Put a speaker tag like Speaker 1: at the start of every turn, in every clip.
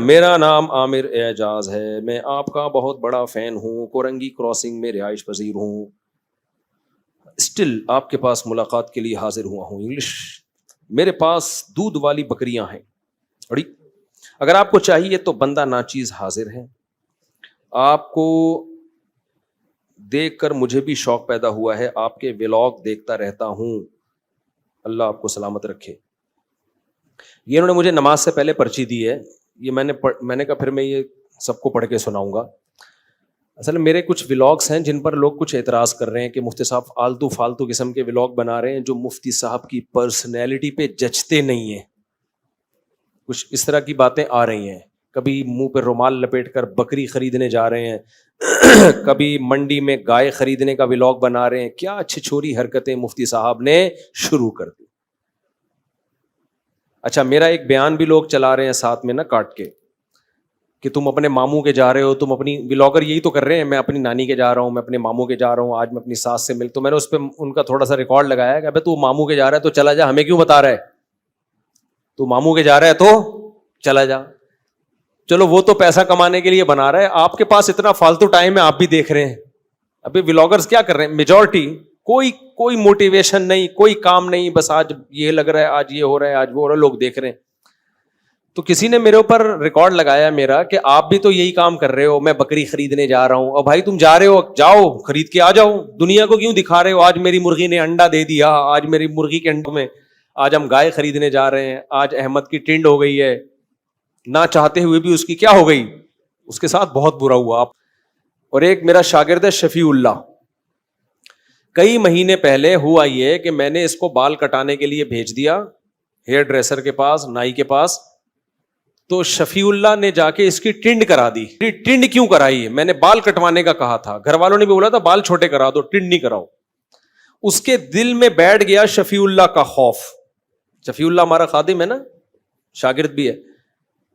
Speaker 1: میرا نام عامر اعجاز ہے، میں آپ کا بہت بڑا فین ہوں، کورنگی کراسنگ میں رہائش پذیر ہوں، اسٹل آپ کے پاس ملاقات کے لیے حاضر ہوا ہوں۔ انگلش، میرے پاس دودھ والی بکریاں ہیں بڑی، اگر آپ کو چاہیے تو بندہ ناچیز حاضر ہے۔ آپ کو دیکھ کر مجھے بھی شوق پیدا ہوا ہے، آپ کے ولاگ دیکھتا رہتا ہوں، اللہ آپ کو سلامت رکھے۔ یہ انہوں نے مجھے نماز سے پہلے پرچی دی ہے، یہ میں نے کہا پھر میں یہ سب کو پڑھ کے سناؤں گا۔ اصل میں میرے کچھ ولاگس ہیں جن پر لوگ کچھ اعتراض کر رہے ہیں کہ مفتی صاحب آلتو فالتو قسم کے ولاگ بنا رہے ہیں جو مفتی صاحب کی پرسنالٹی پہ جچتے نہیں ہیں۔ کچھ اس طرح کی باتیں آ رہی ہیں، کبھی منہ پہ رومال لپیٹ کر بکری خریدنے جا رہے ہیں، کبھی منڈی میں گائے خریدنے کا ولاگ بنا رہے ہیں۔ کیا چھچوری حرکتیں مفتی صاحب نے شروع کر دی۔ اچھا، میرا ایک بیان بھی لوگ چلا رہے ہیں ساتھ میں نا کاٹ کے کہ تم اپنے ماموں کے جا رہے ہو، تم اپنی ولاگر یہی تو کر رہے ہیں، میں اپنی نانی کے جا رہا ہوں، میں اپنے ماموں کے جا رہا ہوں، آج میں اپنی ساس سے مل، تو میں نے اس پہ ان کا تھوڑا سا ریکارڈ لگایا کہ ابے تو ماموں کے جا رہا ہے تو چلا جا، ہمیں کیوں بتا رہا ہے؟ تو ماموں کے جا رہا ہے تو چلا جا۔ چلو وہ تو پیسہ کمانے کے لیے بنا رہا ہے، آپ کے پاس اتنا فالتو ٹائم ہے، آپ بھی دیکھ رہے ہیں۔ ابھی ولاگرز کیا کر رہے ہیں؟ میجورٹی کوئی موٹیویشن نہیں، کوئی کام نہیں، بس آج یہ لگ رہا ہے، آج یہ ہو رہا ہے، آج وہ ہو رہا ہے، لوگ دیکھ رہے ہیں۔ تو کسی نے میرے اوپر ریکارڈ لگایا میرا کہ آپ بھی تو یہی کام کر رہے ہو، میں بکری خریدنے جا رہا ہوں۔ اور بھائی تم جا رہے ہو، جاؤ خرید کے آ جاؤ، دنیا کو کیوں دکھا رہے ہو؟ آج میری مرغی نے انڈا دے دیا، آج میری مرغی کے انڈوں میں، آج ہم گائے خریدنے جا رہے ہیں، آج احمد کی ٹنڈ ہو گئی ہے، نہ چاہتے ہوئے بھی اس کی کیا ہو گئی، اس کے ساتھ بہت برا ہوا۔ اور ایک میرا شاگرد ہے شفیع اللہ، کئی مہینے پہلے ہوا یہ کہ میں نے اس کو بال کٹانے کے لیے بھیج دیا ہیئر ڈریسر کے پاس، نائی کے پاس، تو شفیع اللہ نے جا کے اس کی ٹنڈ کرا دی۔ ٹنڈ کیوں کرائی ہے؟ میں نے بال کٹوانے کا کہا تھا، گھر والوں نے بھی بولا تھا بال چھوٹے کرا دو، ٹنڈ نہیں کراؤ۔ اس کے دل میں بیٹھ گیا شفیع اللہ کا خوف۔ شفیع اللہ ہمارا خادم ہے نا، شاگرد بھی ہے۔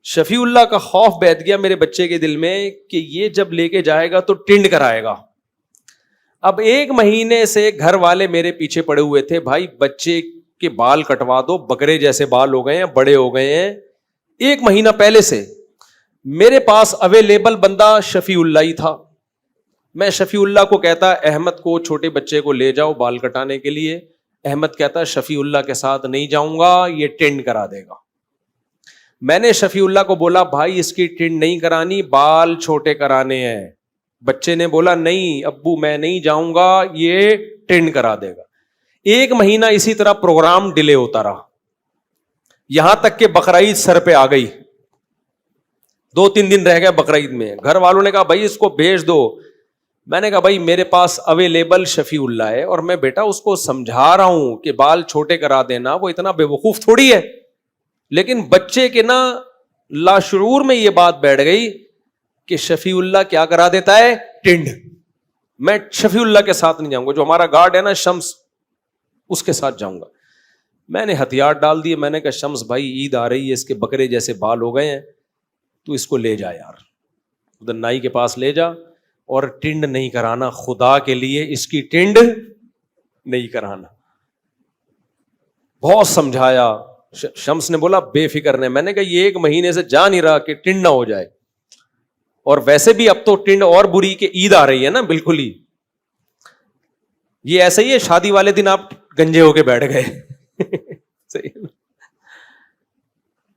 Speaker 1: شفیع اللہ کا خوف بیٹھ گیا میرے بچے کے دل میں کہ یہ جب لے کے جائے گا تو ٹنڈ کرائے گا۔ اب ایک مہینے سے گھر والے میرے پیچھے پڑے ہوئے تھے، بھائی بچے کے بال کٹوا دو، بکرے جیسے بال ہو گئے ہیں، بڑے ہو گئے ہیں۔ ایک مہینہ پہلے سے میرے پاس اویلیبل بندہ شفیع اللہ ہی تھا۔ میں شفیع اللہ کو کہتا احمد کو، چھوٹے بچے کو لے جاؤ بال کٹانے کے لیے، احمد کہتا شفیع اللہ کے ساتھ نہیں جاؤں گا، یہ ٹینڈ کرا دے گا۔ میں نے شفیع اللہ کو بولا بھائی اس کی ٹینڈ نہیں کرانی، بال چھوٹے کرانے ہیں۔ بچے نے بولا نہیں ابو میں نہیں جاؤں گا، یہ ٹینڈ کرا دے گا۔ ایک مہینہ اسی طرح پروگرام ڈیلے ہوتا رہا، یہاں تک کہ بقرعید سر پہ آ گئی، 2-3 دن رہ گئے بقرعید میں۔ گھر والوں نے کہا بھائی اس کو بھیج دو۔ میں نے کہا بھائی میرے پاس اویلیبل شفیع اللہ ہے، اور میں بیٹا اس کو سمجھا رہا ہوں کہ بال چھوٹے کرا دینا، وہ اتنا بے وقوف تھوڑی ہے۔ لیکن بچے کے نا لاشعور میں یہ بات بیٹھ گئی کہ شفیع اللہ کیا کرا دیتا ہے؟ ٹنڈ۔ میں شفیع اللہ کے ساتھ نہیں جاؤں گا، جو ہمارا گارڈ ہے نا شمس، اس کے ساتھ جاؤں گا۔ میں نے ہتھیار ڈال دیے، میں نے کہا شمس بھائی عید آ رہی ہے، اس کے بکرے جیسے بال ہو گئے ہیں، تو اس کو لے جا یار، ادھر نائی کے پاس لے جا، اور ٹنڈ نہیں کرانا، خدا کے لیے اس کی ٹنڈ نہیں کرانا۔ بہت سمجھایا، شمس نے بولا بے فکر نے۔ میں نے کہا یہ ایک مہینے سے جا نہیں رہا کہ ٹنڈ نہ ہو جائے، اور ویسے بھی اب تو ٹنڈ اور بری کہ عید آ رہی ہے نا، بالکل ہی یہ ایسا ہی ہے، شادی والے دن آپ گنجے ہو کے بیٹھ گئے۔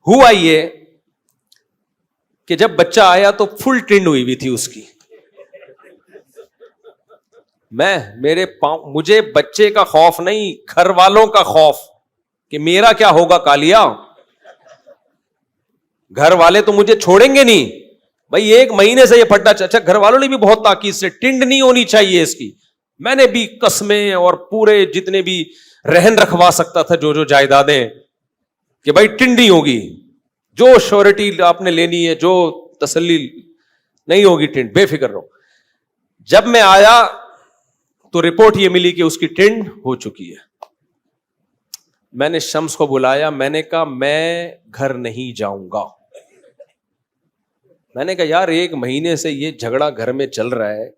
Speaker 1: ہوا یہ کہ جب بچہ آیا تو فل ٹرینڈ ہوئی ہوئی تھی اس کی۔ مجھے بچے کا خوف نہیں، گھر والوں کا خوف کہ میرا کیا ہوگا کالیا، گھر والے تو مجھے چھوڑیں گے نہیں۔ بھائی ایک مہینے سے یہ پھٹا، اچھا گھر والوں نے بھی بہت تاکید سے ٹنڈ نہیں ہونی چاہیے اس کی۔ میں نے بھی قسمیں اور پورے جتنے بھی رہن رکھوا سکتا تھا جو جائیدادیں، کہ بھائی ٹنڈ نہیں ہوگی، جو شورٹی آپ نے لینی ہے، جو تسلی نہیں ہوگی ٹنڈ، بے فکر رہو۔ جب میں آیا تو رپورٹ یہ ملی کہ اس کی ٹنڈ ہو چکی ہے۔ میں نے شمس کو بلایا، میں نے کہا میں گھر نہیں جاؤں گا۔ میں نے کہا یار ایک مہینے سے یہ جھگڑا گھر میں چل رہا ہے،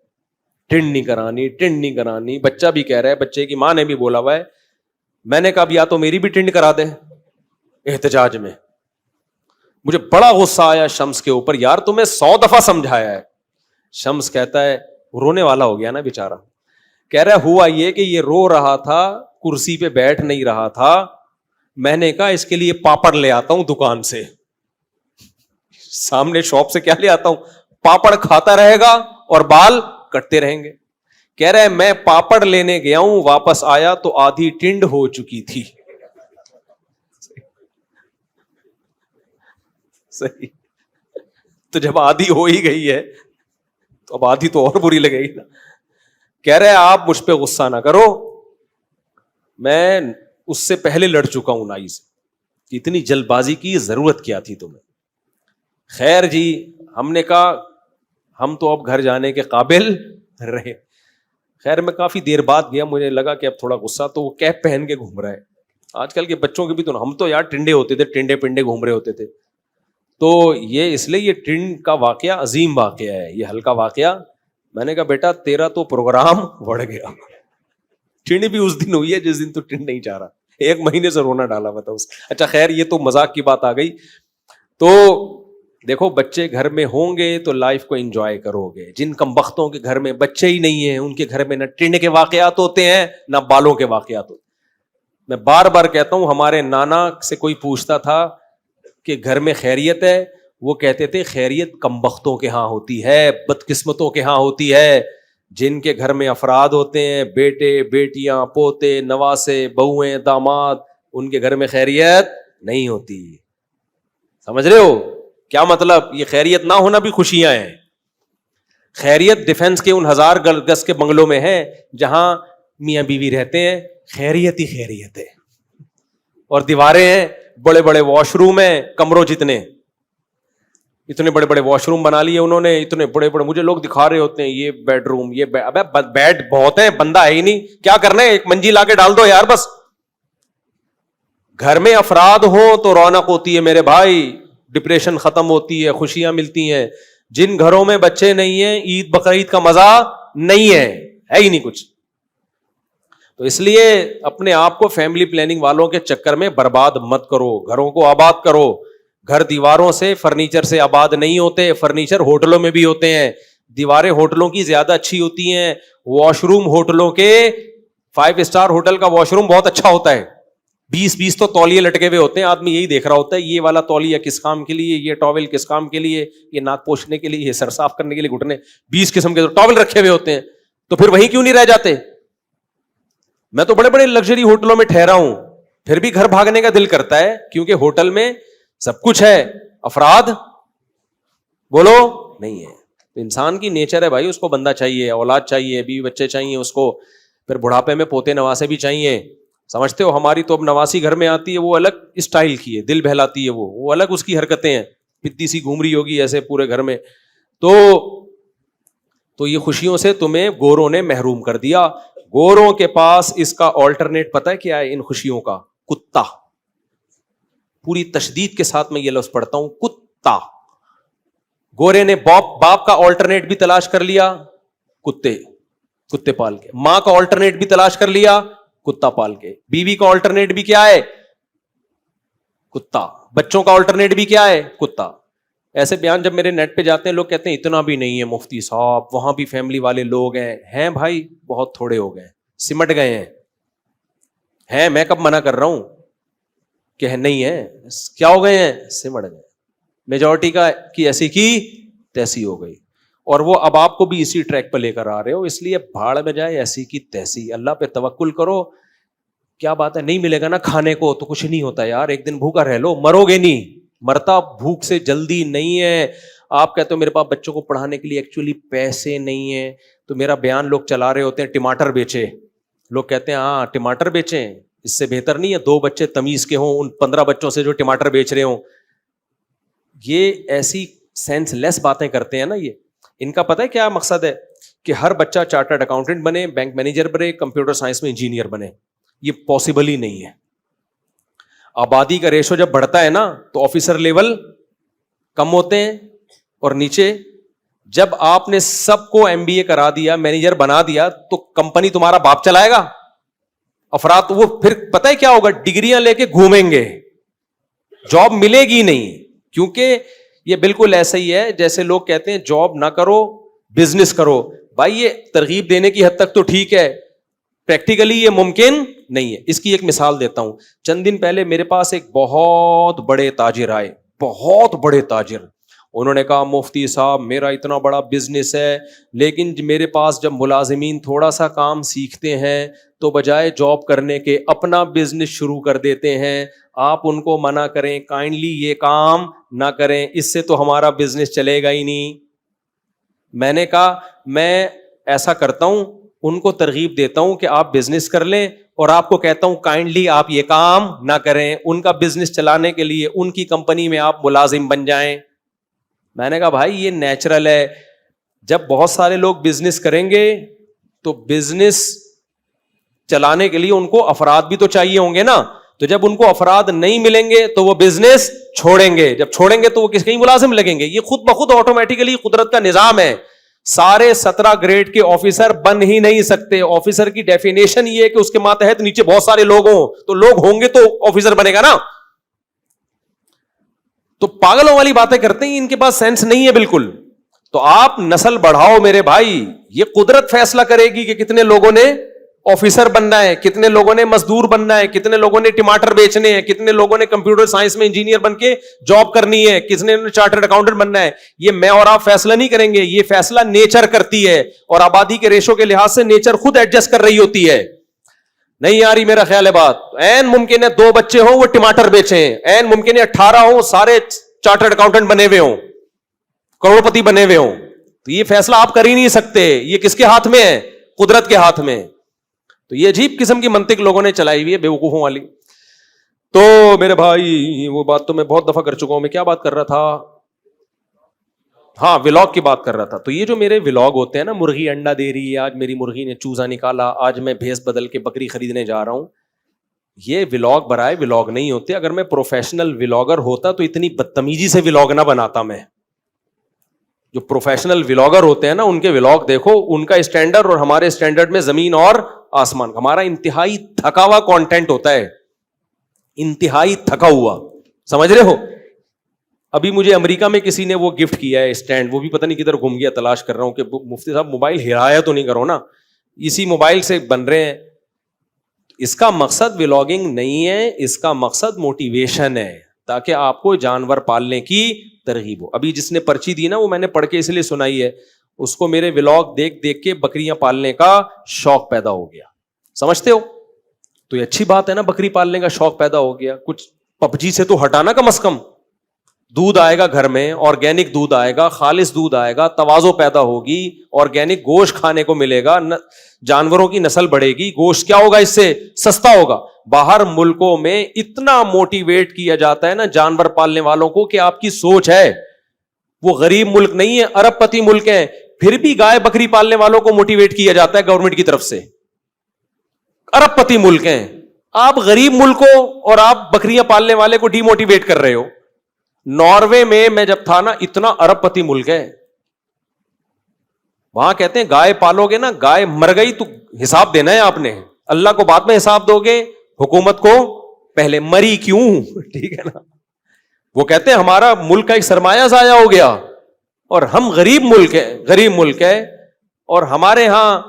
Speaker 1: ٹنڈ نہیں کرانی، ٹنڈ نہیں کرانی، بچہ بھی کہہ رہا ہے، بچے کی ماں نے بھی بولا ہوا ہے۔ میں نے کہا اب یا تو میری بھی ٹنڈ کرا دے احتجاج میں۔ مجھے بڑا غصہ آیا شمس کے اوپر, یار تمہیں 100 دفعہ سمجھایا ہے. شمس کہتا ہے, رونے والا ہو گیا نا بیچارہ, کہہ رہا ہوا یہ کہ یہ رو رہا تھا, کرسی پہ بیٹھ نہیں رہا تھا, میں نے کہا اس کے لیے پاپڑ لے آتا ہوں دکان سے, سامنے شاپ سے کیا لے آتا ہوں, پاپڑ کھاتا رہے گا اور بال کٹتے رہیں گے. کہہ رہے میں پاپڑ لینے گیا ہوں, واپس آیا تو آدھی ٹنڈ ہو چکی تھی. صحیح, تو جب آدھی ہو ہی گئی ہے تو اب آدھی تو اور بری لگے گی نا. کہہ رہے آپ مجھ پہ غصہ نہ کرو, میں اس سے پہلے لڑ چکا ہوں نائی سے, اتنی جلد بازی کی ضرورت کیا تھی تمہیں. خیر جی, ہم نے کہا ہم تو اب گھر جانے کے قابل رہے. خیر میں کافی دیر بعد گیا, مجھے لگا کہ اب تھوڑا غصہ, تو وہ کیپ پہن کے گھوم رہا ہے. آج کل کے بچوں کے بھی تو, ہم تو یار ٹنڈے ہوتے تھے, ٹنڈے پنڈے گھوم رہے ہوتے تھے. تو یہ اس لیے یہ ٹنڈ کا واقعہ عظیم واقعہ ہے, یہ ہلکا واقعہ. میں نے کہا بیٹا تیرا تو پروگرام بڑھ گیا, ٹنڈ بھی اس دن ہوئی ہے جس دن تو ٹنڈ نہیں چاہ رہا, 1 مہینے سے رونا ڈالا بتا اس. اچھا خیر یہ تو مذاق کی بات آ گئی. تو دیکھو بچے گھر میں ہوں گے تو لائف کو انجوائے کرو گے. جن کم بختوں کے گھر میں بچے ہی نہیں ہیں, ان کے گھر میں نہ ٹنڈ کے واقعات ہوتے ہیں نہ بالوں کے واقعات ہوتے. میں بار بار کہتا ہوں, ہمارے نانا سے کوئی پوچھتا تھا کہ گھر میں خیریت ہے, وہ کہتے تھے خیریت کم بختوں کے ہاں ہوتی ہے, بدقسمتوں کے ہاں ہوتی ہے. جن کے گھر میں افراد ہوتے ہیں, بیٹے بیٹیاں پوتے نواسے بہویں داماد, ان کے گھر میں خیریت نہیں ہوتی. سمجھ رہے ہو کیا مطلب؟ یہ خیریت نہ ہونا بھی خوشیاں ہیں. خیریت ڈیفنس کے ان 1000 گز کے بنگلوں میں ہے جہاں میاں بیوی رہتے ہیں, خیریت ہی خیریت ہے. اور دیواریں ہیں, بڑے بڑے واش روم ہیں, کمروں جتنے, اتنے بڑے بڑے واش روم بنا لیے انہوں نے, اتنے بڑے بڑے, مجھے لوگ دکھا رہے ہوتے ہیں یہ بیڈ روم, یہ ابے بیڈ بہت ہیں, بندہ ہے ہی نہیں, کیا کرنا ہے, ایک منجی لا کے ڈال دو یار بس. گھر میں افراد ہوں تو رونق ہوتی ہے میرے بھائی, ڈپریشن ختم ہوتی ہے, خوشیاں ملتی ہیں. جن گھروں میں بچے نہیں ہیں, عید بقرعید کا مزہ نہیں ہے ہی نہیں کچھ. تو اس لیے اپنے آپ کو فیملی پلاننگ والوں کے چکر میں برباد مت کرو, گھروں کو آباد کرو. گھر دیواروں سے فرنیچر سے آباد نہیں ہوتے, فرنیچر ہوٹلوں میں بھی ہوتے ہیں. دیواریں ہوٹلوں کی زیادہ اچھی ہوتی ہیں, واش روم ہوٹلوں کے 5 اسٹار ہوٹل کا واش روم بہت اچھا ہوتا ہے. 20 تو تولیے لٹکے ہوئے ہوتے ہیں, آدمی یہی دیکھ رہا ہوتا ہے یہ والا تولیہ کس کام کے لیے, یہ ٹاول کس کام کے لیے, یہ ناک پوچھنے کے لیے, یہ سر صاف کرنے کے لیے, گھٹنے, 20 قسم کے ٹاول رکھے ہوئے ہوتے ہیں. تو پھر وہیں کیوں نہیں رہ جاتے؟ میں تو بڑے بڑے لگژری ہوٹلوں میں ٹھہرا ہوں, پھر بھی گھر بھاگنے کا دل کرتا ہے, کیونکہ ہوٹل میں سب کچھ ہے, افراد بولو نہیں ہے. انسان کی نیچر ہے بھائی, اس کو بندہ چاہیے, اولاد چاہیے, بیوی بچے چاہیے اس کو, پھر بڑھاپے میں پوتے نواسے بھی چاہیے. سمجھتے ہو ہماری تو اب نواسی گھر میں آتی ہے, وہ الگ اسٹائل کی ہے, دل بہلاتی ہے, وہ الگ اس کی حرکتیں ہیں, پتی سی گھوم رہی ہوگی ایسے پورے گھر میں. تو یہ خوشیوں سے تمہیں گوروں نے محروم کر دیا. گوروں کے پاس اس کا آلٹرنیٹ پتہ ہے کیا ہے ان خوشیوں کا؟ کتا. پوری تشدید کے ساتھ میں یہ لفظ پڑھتا ہوں, کتا. گورے نے باپ کا آلٹرنیٹ بھی تلاش کر لیا, کتے پال کے. ماں کا آلٹرنیٹ بھی تلاش کر لیا, کتا پال کے. بیوی کا آلٹرنیٹ بھی کیا ہے؟ کتا. بچوں کا آلٹرنیٹ بھی کیا ہے؟ کتا. ایسے بیان جب میرے نیٹ پہ جاتے ہیں لوگ کہتے ہیں اتنا بھی نہیں ہے مفتی صاحب, وہاں بھی فیملی والے لوگ ہیں بھائی, بہت تھوڑے ہو گئے, سمٹ گئے ہیں. میں کب منع کر رہا ہوں کہ نہیں ہے, کیا ہو گئے ہیں؟ سمٹ گئے. میجورٹی کی ایسی کی تیسی ہو گئی, اور وہ اب آپ کو بھی اسی ٹریک پہ لے کر آ رہے ہو. اس لیے بھاڑ میں جائے ایسی کی تیسی, اللہ پہ توکل کرو. کیا بات ہے, نہیں ملے گا نا کھانے کو تو کچھ نہیں ہوتا یار, ایک دن بھوکا رہ لو, مرو گے نہیں. مرتا بھوک سے جلدی نہیں ہے. آپ کہتے ہو میرے پاس بچوں کو پڑھانے کے لیے ایکچولی پیسے نہیں ہیں, تو میرا بیان لوگ چلا رہے ہوتے ہیں ٹماٹر بیچے. لوگ کہتے ہیں ہاں ٹماٹر بیچیں, اس سے بہتر نہیں ہے 2 بچے تمیز کے ہوں ان 15 بچوں سے جو ٹماٹر بیچ رہے ہوں. یہ ایسی سینس لیس باتیں کرتے ہیں نا, یہ ان کا پتہ ہے کیا مقصد ہے؟ کہ ہر بچہ چارٹرڈ اکاؤنٹنٹ بنے, بینک مینیجر بنے, کمپیوٹر سائنس میں انجینئر بنے. یہ پاسبل ہی نہیں ہے. آبادی کا ریشو جب بڑھتا ہے نا تو آفیسر لیول کم ہوتے ہیں, اور نیچے جب آپ نے سب کو MBA کرا دیا, مینیجر بنا دیا, تو کمپنی تمہارا باپ چلائے گا. افراد تو وہ پھر پتہ ہے کیا ہوگا, ڈگریاں لے کے گھومیں گے, جاب ملے گی نہیں. کیونکہ یہ بالکل ایسا ہی ہے جیسے لوگ کہتے ہیں جاب نہ کرو بزنس کرو. بھائی یہ ترغیب دینے کی حد تک تو ٹھیک ہے, پریکٹیکلی یہ ممکن نہیں ہے. اس کی ایک مثال دیتا ہوں. چند دن پہلے میرے پاس ایک بہت بڑے تاجر آئے, بہت بڑے تاجر. انہوں نے کہا مفتی صاحب میرا اتنا بڑا بزنس ہے, لیکن میرے پاس جب ملازمین تھوڑا سا کام سیکھتے ہیں تو بجائے جاب کرنے کے اپنا بزنس شروع کر دیتے ہیں. آپ ان کو منع کریں کائنڈلی یہ کام نہ کریں, اس سے تو ہمارا بزنس چلے گا ہی نہیں. میں نے کہا میں ایسا کرتا ہوں, ان کو ترغیب دیتا ہوں کہ آپ بزنس کر لیں, اور آپ کو کہتا ہوں کائنڈلی آپ یہ کام نہ کریں. ان کا بزنس چلانے کے لیے ان کی کمپنی میں آپ ملازم بن جائیں. میں نے کہا بھائی یہ نیچرل ہے, جب بہت سارے لوگ بزنس کریں گے تو بزنس چلانے کے لیے ان کو افراد بھی تو چاہیے ہوں گے نا. تو جب ان کو افراد نہیں ملیں گے تو وہ بزنس چھوڑیں گے, جب چھوڑیں گے تو وہ کہیں ملازم لگیں گے. یہ خود بخود آٹومیٹیکلی قدرت کا نظام ہے. سارے 17 گریڈ کے آفیسر بن ہی نہیں سکتے. آفیسر کی ڈیفینیشن یہ ہے کہ اس کے ماتحت نیچے بہت سارے لوگ ہوں, تو لوگ ہوں گے تو آفیسر بنے گا نا. تو پاگلوں والی باتیں کرتے ہیں, ان کے پاس سینس نہیں ہے بالکل. تو آپ نسل بڑھاؤ میرے بھائی, یہ قدرت فیصلہ کرے گی کہ کتنے لوگوں نے آفیسر بننا ہے, کتنے لوگوں نے مزدور بننا ہے, کتنے لوگوں نے ٹماٹر بیچنے ہیں, کتنے لوگوں نے کمپیوٹر سائنس میں انجینئر بن کے جاب کرنی ہے, کتنے نے چارٹرڈ اکاؤنٹنٹ بننا ہے. یہ میں اور آپ فیصلہ نہیں کریں گے, یہ فیصلہ نیچر کرتی ہے, اور آبادی کے ریشو کے لحاظ سے نیچر خود ایڈجسٹ کر رہی ہوتی ہے. نہیں آ رہی میرا خیال ہے بات. این ممکن ہے 2 بچے ہوں وہ ٹماٹر بیچیں, این ممکن ہے 18 ہوں سارے چارٹرڈ اکاؤنٹنٹ بنے ہوئے ہوں, کروڑ پتی بنے ہوئے ہوں. تو یہ فیصلہ آپ کر ہی نہیں سکتے, یہ کس کے ہاتھ میں ہے؟ قدرت کے ہاتھ میں. تو یہ عجیب قسم کی منطق لوگوں نے چلائی ہوئی ہے بیوقوفوں والی. تو میرے بھائی وہ بات تو میں بہت دفعہ کر چکا ہوں. میں کیا بات کر رہا تھا؟ ہاں ولاگ کی بات کر رہا تھا. تو یہ جو میرے ولاگ ہوتے ہیں نا, مرغی انڈا دے رہی ہے, آج میری مرغی نے چوزا نکالا, آج میں بھینس بدل کے بکری خریدنے جا رہا ہوں, یہ ولاگ برائے ولاگ نہیں ہوتے. اگر میں پروفیشنل ولاگر ہوتا تو اتنی بدتمیزی سے ولاگ نہ بناتا. میں جو پروفیشنل ولاگر ہوتے ہیں نا ان کے ولاگ دیکھو, ان کا اسٹینڈرڈ اور ہمارے اسٹینڈرڈ میں زمین اور آسمان. ہمارا انتہائی تھکا ہوا کانٹینٹ ہوتا ہے, انتہائی تھکا ہوا, سمجھ رہے ہو. ابھی مجھے امریکہ میں کسی نے وہ گفٹ کیا ہے اسٹینڈ, وہ بھی پتہ نہیں کدھر گھوم گیا, تلاش کر رہا ہوں کہ مفتی صاحب موبائل ہرایا تو نہیں کرو نا, اسی موبائل سے بن رہے ہیں. اس کا مقصد ولاگنگ نہیں ہے, اس کا مقصد موٹیویشن ہے, تاکہ آپ کو جانور پالنے کی ترغیب ہو. ابھی جس نے پرچی دی نا وہ میں نے پڑھ کے اس لیے سنائی ہے, اس کو میرے ولاگ دیکھ دیکھ کے بکریاں پالنے کا شوق پیدا ہو گیا. سمجھتے ہو؟ تو یہ اچھی بات ہے نا, بکری پالنے کا شوق پیدا ہو گیا. کچھ PUBG سے تو ہٹانا کم از کم. دودھ آئے گا گھر میں, آرگینک دودھ آئے گا, خالص دودھ آئے گا, توازو پیدا ہوگی, آرگینک گوشت کھانے کو ملے گا, جانوروں کی نسل بڑھے گی, گوشت کیا ہوگا اس سے؟ سستا ہوگا. باہر ملکوں میں اتنا موٹیویٹ کیا جاتا ہے نا جانور پالنے والوں کو کہ آپ کی سوچ ہے, وہ غریب ملک نہیں ہے, ارب پتی ملک ہیں, پھر بھی گائے بکری پالنے والوں کو موٹیویٹ کیا جاتا ہے گورنمنٹ کی طرف سے. ارب پتی ملک ہیں, آپ غریب ملک ہو اور آپ بکریاں پالنے والے کو ڈی موٹیویٹ کر رہے ہو. ناروے میں جب تھا نا, اتنا ارب پتی ملک ہے, وہاں کہتے ہیں گائے پالو گے نا, گائے مر گئی تو حساب دینا ہے آپ نے, اللہ کو بعد میں حساب دو گے, حکومت کو پہلے. مری کیوں؟ ٹھیک ہے نا. وہ کہتے ہیں ہمارا ملک کا ایک سرمایہ ضائع ہو گیا, اور ہم غریب ملک ہے, اور ہمارے ہاں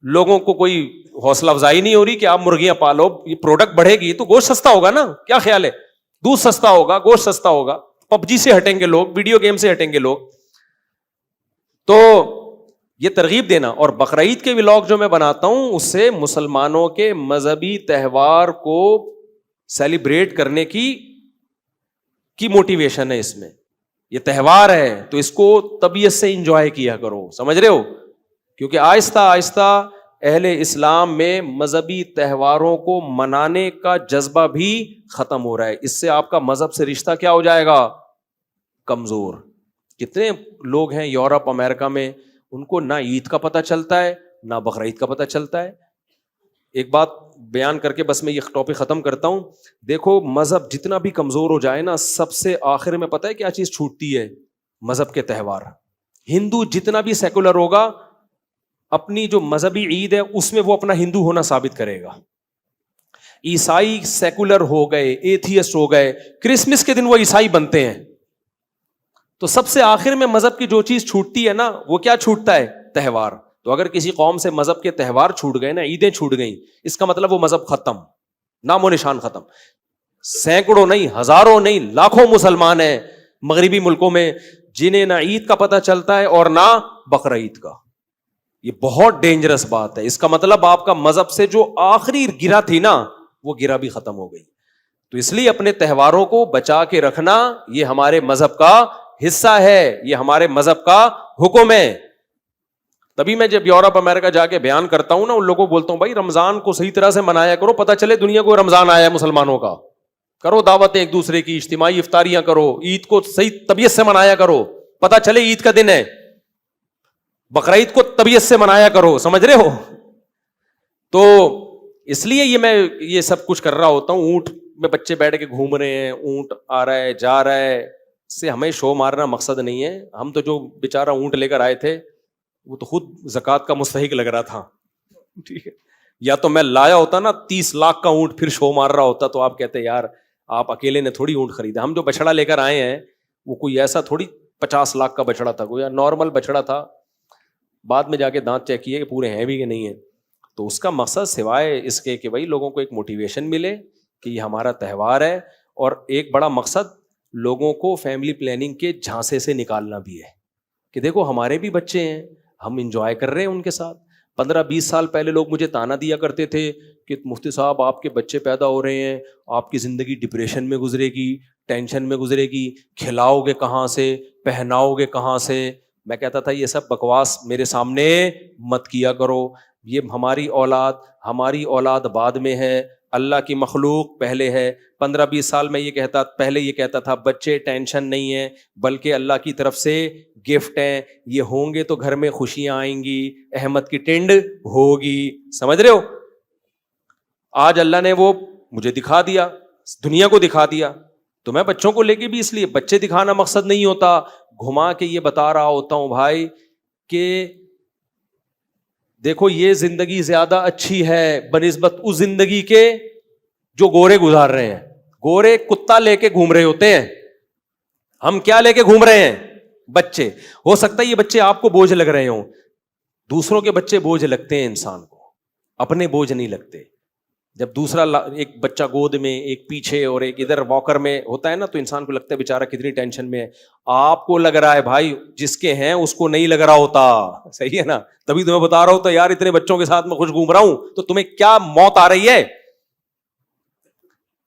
Speaker 1: لوگوں کو کوئی حوصلہ افزائی نہیں ہو رہی کہ آپ مرغیاں پالو, یہ پروڈکٹ بڑھے گی تو گوشت سستا ہوگا نا. کیا خیال ہے؟ دودھ سستا ہوگا, گوشت سستا ہوگا. PUBG سے ہٹیں گے لوگ, ویڈیو گیم سے ہٹیں گے لوگ. تو یہ ترغیب دینا. اور بقرعید کے ولاگ جو میں بناتا ہوں اس سے مسلمانوں کے مذہبی تہوار کو سیلیبریٹ کرنے کی موٹیویشن ہے. اس میں یہ تہوار ہے تو اس کو طبیعت سے انجوائے کیا کرو, سمجھ رہے ہو. کیونکہ آہستہ آہستہ اہل اسلام میں مذہبی تہواروں کو منانے کا جذبہ بھی ختم ہو رہا ہے. اس سے آپ کا مذہب سے رشتہ کیا ہو جائے گا؟ کمزور. کتنے لوگ ہیں یورپ امریکہ میں, ان کو نہ عید کا پتہ چلتا ہے نہ بقرعید کا پتہ چلتا ہے. ایک بات بیان کر کے بس میں یہ ٹاپک ختم کرتا ہوں. دیکھو مذہب جتنا بھی کمزور ہو جائے نا, سب سے آخر میں پتہ ہے کیا چیز چھوٹتی ہے؟ مذہب کے تہوار. ہندو جتنا بھی سیکولر ہوگا, اپنی جو مذہبی عید ہے اس میں وہ اپنا ہندو ہونا ثابت کرے گا. عیسائی سیکولر ہو گئے, ایتھیسٹ ہو گئے, کرسمس کے دن وہ عیسائی بنتے ہیں, تو سب سے آخر میں مذہب کی جو چیز چھوٹتی ہے نا وہ کیا چھوٹتا ہے؟ تہوار. تو اگر کسی قوم سے مذہب کے تہوار چھوٹ گئے نا, عیدیں چھوٹ گئیں, اس کا مطلب وہ مذہب ختم, نام و نشان ختم. سینکڑوں نہیں, ہزاروں نہیں, لاکھوں مسلمان ہیں مغربی ملکوں میں جنہیں نہ عید کا پتہ چلتا ہے اور نہ بقرہ عید کا. یہ بہت ڈینجرس بات ہے. اس کا مطلب آپ کا مذہب سے جو آخری گرہ تھی نا وہ گرہ بھی ختم ہو گئی. تو اس لیے اپنے تہواروں کو بچا کے رکھنا یہ ہمارے مذہب کا حصہ ہے, یہ ہمارے مذہب کا حکم ہے. تبھی میں جب یورپ امریکہ جا کے بیان کرتا ہوں نا, ان لوگوں کو بولتا ہوں بھائی رمضان کو صحیح طرح سے منایا کرو, پتہ چلے دنیا کو رمضان آیا ہے مسلمانوں کا. کرو دعوتیں ایک دوسرے کی, اجتماعی افطاریاں کرو, عید کو صحیح طبیعت سے منایا کرو, پتہ چلے عید کا دن ہے. بقرہ عید کو طبیعت سے منایا کرو, سمجھ رہے ہو. تو اس لیے میں یہ سب کچھ کر رہا ہوتا ہوں. اونٹ میں بچے بیٹھ کے گھوم رہے ہیں, اونٹ آ رہا ہے جا رہا ہے, اس سے ہمیں شو مارنا مقصد نہیں ہے. ہم تو جو بیچارہ اونٹ لے کر آئے تھے وہ تو خود زکوٰۃ کا مستحق لگ رہا تھا, ٹھیک ہے. یا تو میں لایا ہوتا نا 30 لاکھ کا اونٹ, پھر شو مار رہا ہوتا, تو آپ کہتے یار آپ اکیلے نے تھوڑی اونٹ خریدا. ہم جو بچڑا لے کر آئے ہیں وہ کوئی ایسا تھوڑی 50 لاکھ کا بچڑا تھا, کوئی نارمل بچڑا تھا. بعد میں جا کے دانت چیک کیے کہ پورے ہیں بھی کہ نہیں ہیں. تو اس کا مقصد سوائے اس کے کہ بھائی لوگوں کو ایک موٹیویشن ملے کہ یہ ہمارا تہوار ہے, اور ایک بڑا مقصد لوگوں کو فیملی پلاننگ کے جھانسے سے نکالنا بھی ہے کہ دیکھو ہمارے بھی بچے ہیں, ہم انجوائے کر رہے ہیں ان کے ساتھ. 15-20 سال پہلے لوگ مجھے تانا دیا کرتے تھے کہ مفتی صاحب آپ کے بچے پیدا ہو رہے ہیں, آپ کی زندگی ڈپریشن میں گزرے گی, ٹینشن میں گزرے گی, کھلاؤ گے کہاں سے, پہناؤ گے کہاں سے. میں کہتا تھا یہ سب بکواس میرے سامنے مت کیا کرو. یہ ہماری اولاد بعد میں ہے, اللہ کی مخلوق پہلے ہے. 15-20 سال میں پہلے یہ کہتا تھا بچے ٹینشن نہیں ہے بلکہ اللہ کی طرف سے گفٹ ہیں, یہ ہوں گے تو گھر میں خوشیاں آئیں گی, احمد کی ٹنڈ ہوگی. سمجھ رہے ہو. آج اللہ نے وہ مجھے دکھا دیا, دنیا کو دکھا دیا. تو میں بچوں کو لے کے بھی اس لیے, بچے دکھانا مقصد نہیں ہوتا, گھما کے یہ بتا رہا ہوتا ہوں بھائی کہ دیکھو یہ زندگی زیادہ اچھی ہے بنسبت اس زندگی کے جو گورے گزار رہے ہیں. گورے کتا لے کے گھوم رہے ہوتے ہیں, ہم کیا لے کے گھوم رہے ہیں؟ بچے. ہو سکتا ہے یہ بچے آپ کو بوجھ لگ رہے ہوں, دوسروں کے بچے بوجھ لگتے ہیں انسان کو, اپنے بوجھ نہیں لگتے. جب دوسرا ایک بچہ گود میں, ایک پیچھے اور ایک ادھر واکر میں ہوتا ہے نا, تو انسان کو لگتا ہے بیچارہ کتنی ٹینشن میں ہے. آپ کو لگ رہا ہے بھائی, جس کے ہیں اس کو نہیں لگ رہا ہوتا. صحیح ہے نا. تبھی تمہیں بتا رہا ہوتا یار اتنے بچوں کے ساتھ میں خوش گھوم رہا ہوں, تو تمہیں کیا موت آ رہی ہے.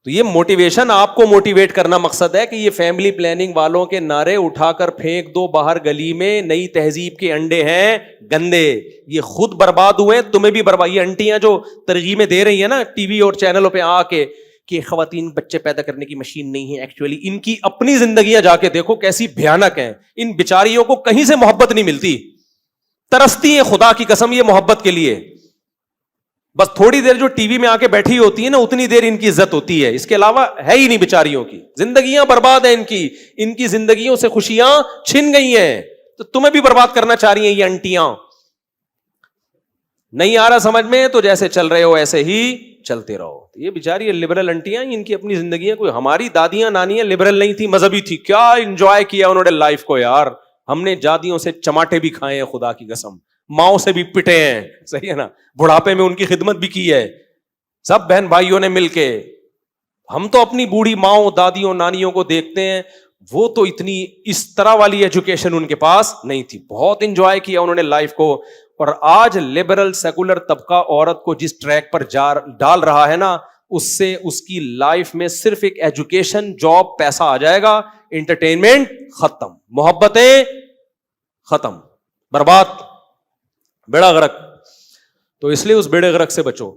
Speaker 1: تو یہ موٹیویشن, آپ کو موٹیویٹ کرنا مقصد ہے کہ یہ فیملی پلاننگ والوں کے نعرے اٹھا کر پھینک دو باہر گلی میں. نئی تہذیب کے انڈے ہیں گندے, یہ خود برباد ہوئے, تمہیں بھی برباد. یہ انٹیاں جو ترغیبیں دے رہی ہیں نا ٹی وی اور چینلوں پہ آ کے کہ خواتین بچے پیدا کرنے کی مشین نہیں ہے, ایکچولی ان کی اپنی زندگیاں جا کے دیکھو کیسی بھیانک ہیں. ان بیچاریوں کو کہیں سے محبت نہیں ملتی, ترستی ہیں خدا کی قسم یہ محبت کے لیے. بس تھوڑی دیر جو ٹی وی میں آ کے بیٹھی ہوتی ہے نا اتنی دیر ان کی عزت ہوتی ہے, اس کے علاوہ ہے ہی نہیں بیچاریوں کی. زندگیاں برباد ہیں ان کی زندگیوں سے خوشیاں چھن گئی ہیں. تو تمہیں بھی برباد کرنا چاہ رہی ہیں یہ انٹیاں. نہیں آ رہا سمجھ میں تو جیسے چل رہے ہو ایسے ہی چلتے رہو. یہ بیچاری لبرل انٹیاں, ان کی اپنی زندگیاں. کوئی ہماری دادیاں نانیاں لبرل نہیں تھی, مذہبی تھی, کیا انجوائے کیا انہوں نے لائف کو یار. ہم نے جادیوں سے چماٹے بھی کھائے ہیں خدا کی قسم, ماؤں سے بھی پٹے ہیں. صحیح ہے نا. بڑھاپے میں ان کی خدمت بھی کی ہے سب بہن بھائیوں نے مل کے. ہم تو اپنی بوڑھی ماؤں دادیوں نانیوں کو دیکھتے ہیں, وہ تو اتنی اس طرح والی ایجوکیشن ان کے پاس نہیں تھی, بہت انجوائے کیا انہوں نے لائف کو. اور آج لبرل سیکولر طبقہ عورت کو جس ٹریک پر ڈال رہا ہے نا, اس سے اس کی لائف میں صرف ایک ایجوکیشن, جاب, پیسہ آ جائے گا, انٹرٹینمنٹ ختم, محبتیں ختم, برباد, بیڑا غرق. تو اس لیے اس بیڑے غرق سے بچو.